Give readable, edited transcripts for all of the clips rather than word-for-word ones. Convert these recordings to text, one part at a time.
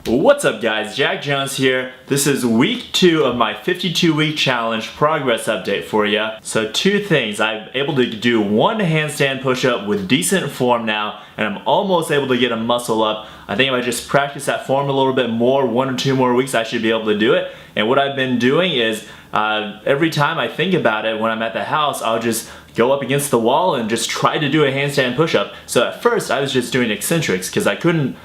What's up guys, Jack Jones here. This is week 2 of my 52-week challenge progress update for you. So 2 things, I'm able to do 1 handstand push-up with decent form now, and I'm almost able to get a muscle up. I think if I just practice that form a little bit more, 1 or 2 more weeks, I should be able to do it. And what I've been doing is, every time I think about it when I'm at the house, I'll just go up against the wall and just try to do a handstand push-up. So at first I was just doing eccentrics because I couldn't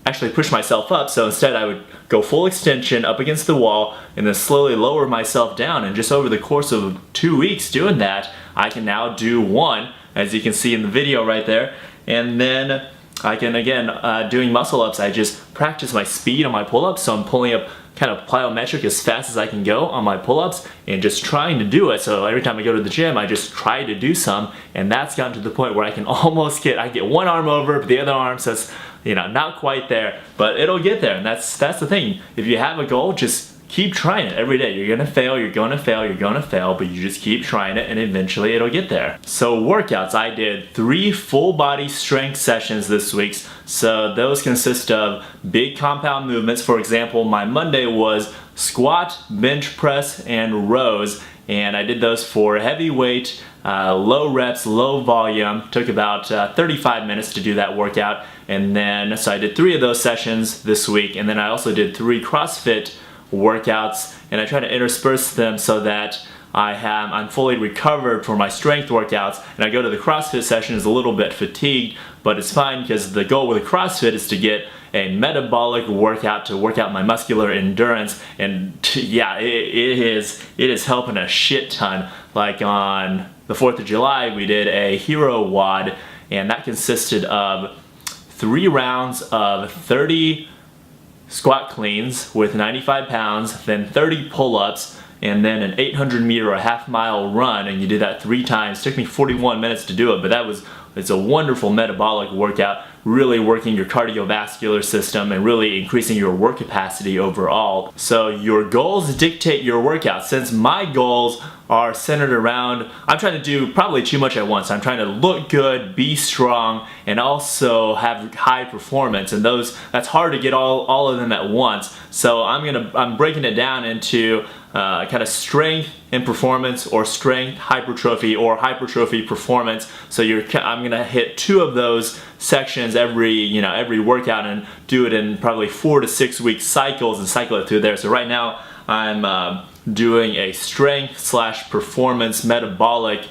actually push myself up, so instead I would go full extension up against the wall and then slowly lower myself down, and just over the course of 2 weeks doing that, I can now do 1, as you can see in the video right there, and then I can again, doing muscle ups, I just practice my speed on my pull-ups, so I'm pulling up kind of plyometric as fast as I can go on my pull-ups and just trying to do it. So every time I go to the gym, I just try to do some, and that's gotten to the point where I can almost I get one arm over, but the other arm says, you know, not quite there, but it'll get there. And that's the thing. If you have a goal, just keep trying it every day. You're gonna fail, you're gonna fail, you're gonna fail, but you just keep trying it and eventually it'll get there. So workouts, I did 3 full body strength sessions this week. So those consist of big compound movements. For example, my Monday was squat, bench press, and rows. And I did those for heavy weight, low reps, low volume. Took about 35 minutes to do that workout. And then, so I did 3 of those sessions this week. And then I also did 3 CrossFit workouts, and I try to intersperse them so that I'm fully recovered for my strength workouts, and I go to the CrossFit session is a little bit fatigued, but it's fine because the goal with CrossFit is to get a metabolic workout to work out my muscular endurance, and yeah, it is helping a shit ton. Like on the 4th of July, we did a hero WOD, and that consisted of 3 rounds of 30 squat cleans with 95 pounds, then 30 pull-ups, and then an 800 meter or a half-mile run, and you did that 3 times. It took me 41 minutes to do it, but it's a wonderful metabolic workout, really working your cardiovascular system and really increasing your work capacity overall. So your goals dictate your workout. Since my goals are centered around, I'm trying to do probably too much at once. I'm trying to look good, be strong, and also have high performance, and that's hard to get all of them at once. So I'm breaking it down into kind of strength and performance, or strength hypertrophy, or hypertrophy performance. So I'm gonna hit 2 of those sections every workout, and do it in probably 4 to 6 week cycles and cycle it through there. So right now I'm doing a strength / performance metabolic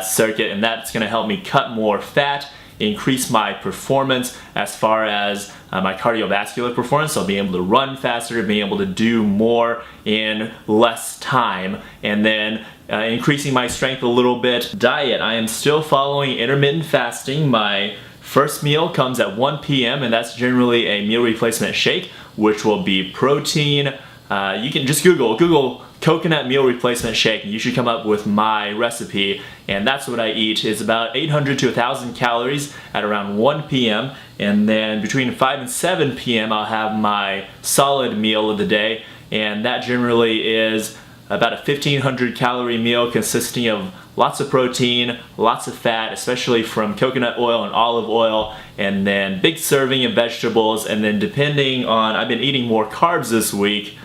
circuit, and that's going to help me cut more fat, increase my performance as far as my cardiovascular performance, so I'll be able to run faster, being able to do more in less time, and then increasing my strength a little bit. Diet, I am still following intermittent fasting. My first meal comes at 1 p.m. and that's generally a meal replacement shake, which will be protein. You can just Google coconut meal replacement shake, and you should come up with my recipe, and that's what I eat. It's about 800 to 1,000 calories at around 1 p.m. and then between 5 and 7 p.m. I'll have my solid meal of the day, and that generally is about a 1,500 calorie meal consisting of lots of protein, lots of fat, especially from coconut oil and olive oil, and then big serving of vegetables, and then depending on, I've been eating more carbs this week,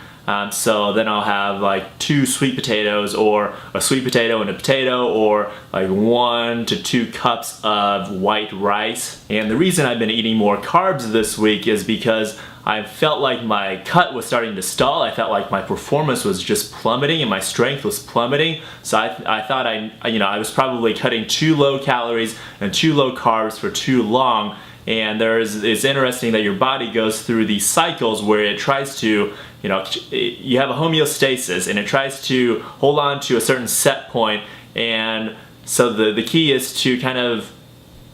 so then I'll have like 2 sweet potatoes, or a sweet potato and a potato, or like 1 to 2 cups of white rice. And the reason I've been eating more carbs this week is because I felt like my cut was starting to stall. I felt like my performance was just plummeting and my strength was plummeting. So I thought I was probably cutting too low calories and too low carbs for too long. And it's interesting that your body goes through these cycles where it tries to, you have a homeostasis, and it tries to hold on to a certain set point. And so the key is to kind of,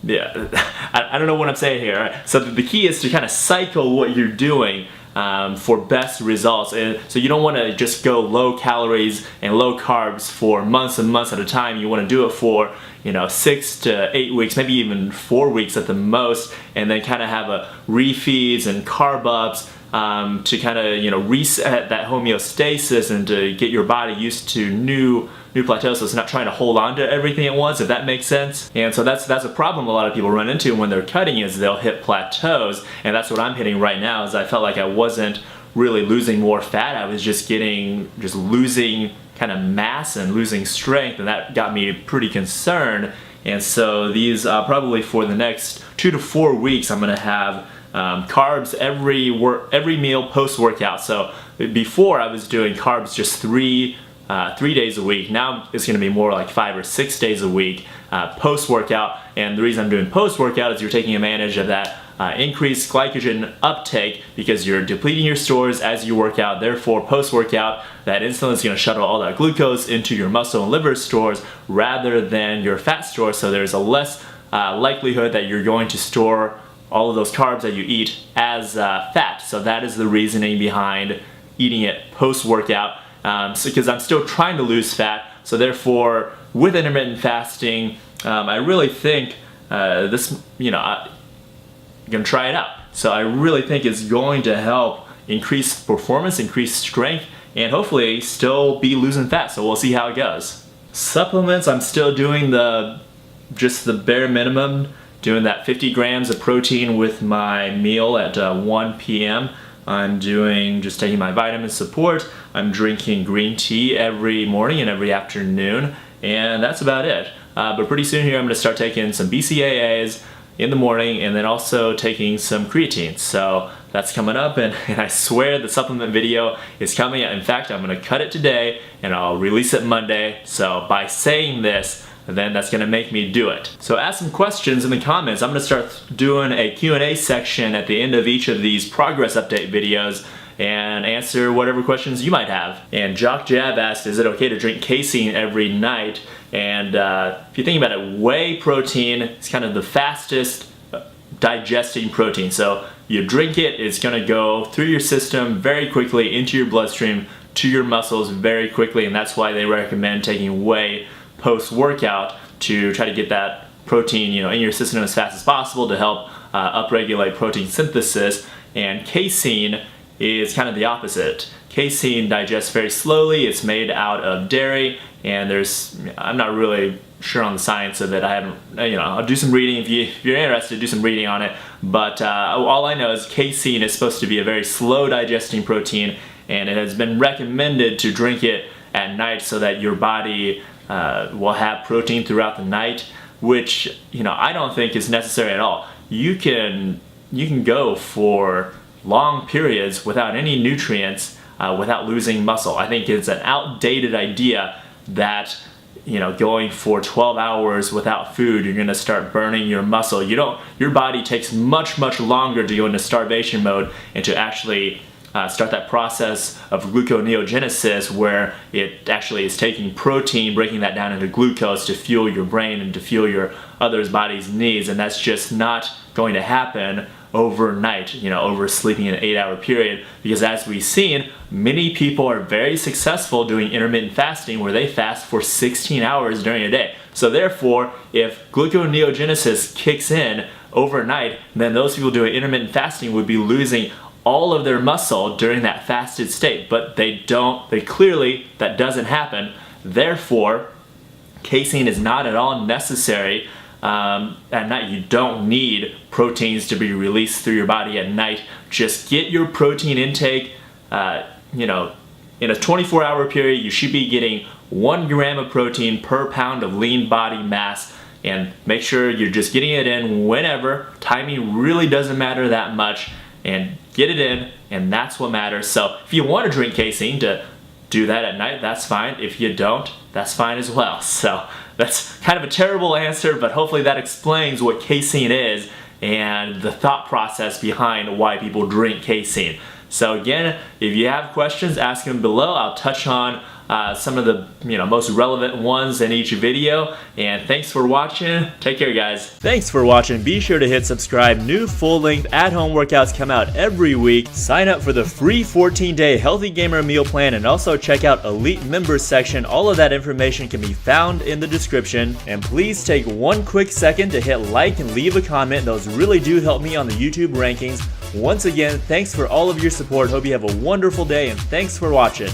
I don't know what I'm saying here. Right? So the key is to kind of cycle what you're doing for best results. And so you don't want to just go low calories and low carbs for months and months at a time. You want to do it for 6 to 8 weeks, maybe even 4 weeks at the most, and then kind of have a refeeds and carb ups to kind of reset that homeostasis and to get your body used to new plateaus, so it's not trying to hold on to everything at once, if that makes sense. And so that's a problem a lot of people run into when they're cutting, is they'll hit plateaus, and that's what I'm hitting right now. Is I felt like I wasn't really losing more fat, I was just losing kind of mass and losing strength, and that got me pretty concerned. And so these probably for the next 2 to 4 weeks, I'm gonna have carbs every meal post-workout. So before I was doing carbs just 3 days a week. Now it's going to be more like 5 or 6 days a week post-workout. And the reason I'm doing post-workout is you're taking advantage of that increased glycogen uptake because you're depleting your stores as you work out. Therefore, post-workout, that insulin is going to shuttle all that glucose into your muscle and liver stores rather than your fat stores. So there's a less likelihood that you're going to store all of those carbs that you eat as fat. So that is the reasoning behind eating it post-workout. Because I'm still trying to lose fat, so therefore with intermittent fasting, I really think this, I'm gonna try it out. So I really think it's going to help increase performance, increase strength, and hopefully still be losing fat. So we'll see how it goes. Supplements, I'm still doing just the bare minimum, doing that 50 grams of protein with my meal at 1 p.m. I'm just taking my vitamin support. I'm drinking green tea every morning and every afternoon, and that's about it. But pretty soon here I'm going to start taking some BCAAs in the morning and then also taking some creatine. So that's coming up, and I swear the supplement video is coming. In fact, I'm going to cut it today and I'll release it Monday. So by saying this, then that's gonna make me do it. So ask some questions in the comments. I'm gonna start doing a Q&A section at the end of each of these progress update videos and answer whatever questions you might have. And Jock Jab asked, is it okay to drink casein every night? And if you think about it, whey protein is kind of the fastest digesting protein. So you drink it, it's gonna go through your system very quickly into your bloodstream to your muscles very quickly, and that's why they recommend taking whey post-workout to try to get that protein in your system as fast as possible to help upregulate protein synthesis. And casein is kind of the opposite. Casein digests very slowly. It's made out of dairy, and I'm not really sure on the science of it. I haven't, I'll do some reading. If you're interested, do some reading on it. But all I know is casein is supposed to be a very slow digesting protein, and it has been recommended to drink it at night so that your body will have protein throughout the night, which I don't think is necessary at all. You can go for long periods without any nutrients, without losing muscle. I think it's an outdated idea that going for 12 hours without food, you're gonna start burning your muscle. Your body takes much longer to go into starvation mode and to actually start that process of gluconeogenesis, where it actually is taking protein, breaking that down into glucose to fuel your brain and to fuel your other body's needs, and that's just not going to happen overnight, over sleeping an 8-hour period, because as we've seen, many people are very successful doing intermittent fasting where they fast for 16 hours during a day. So therefore, if gluconeogenesis kicks in overnight, then those people doing intermittent fasting would be losing all of their muscle during that fasted state, but they clearly, that doesn't happen. Therefore, casein is not at all necessary at night. You don't need proteins to be released through your body at night. Just get your protein intake, in a 24-hour period, you should be getting 1 gram of protein per pound of lean body mass, and make sure you're just getting it in whenever. Timing really doesn't matter that much, and get it in, and that's what matters. So if you want to drink casein to do that at night, that's fine. If you don't, that's fine as well. So that's kind of a terrible answer, but hopefully that explains what casein is and the thought process behind why people drink casein. So again, if you have questions, ask them below. I'll touch on some of the most relevant ones in each video. And thanks for watching. Take care, guys. Thanks for watching. Be sure to hit subscribe. New full-length at-home workouts come out every week. Sign up for the free 14-day Healthy Gamer meal plan, and also check out Elite Members section. All of that information can be found in the description. And please take one quick second to hit like and leave a comment. Those really do help me on the YouTube rankings. Once again, thanks for all of your support. Hope you have a wonderful day, and thanks for watching.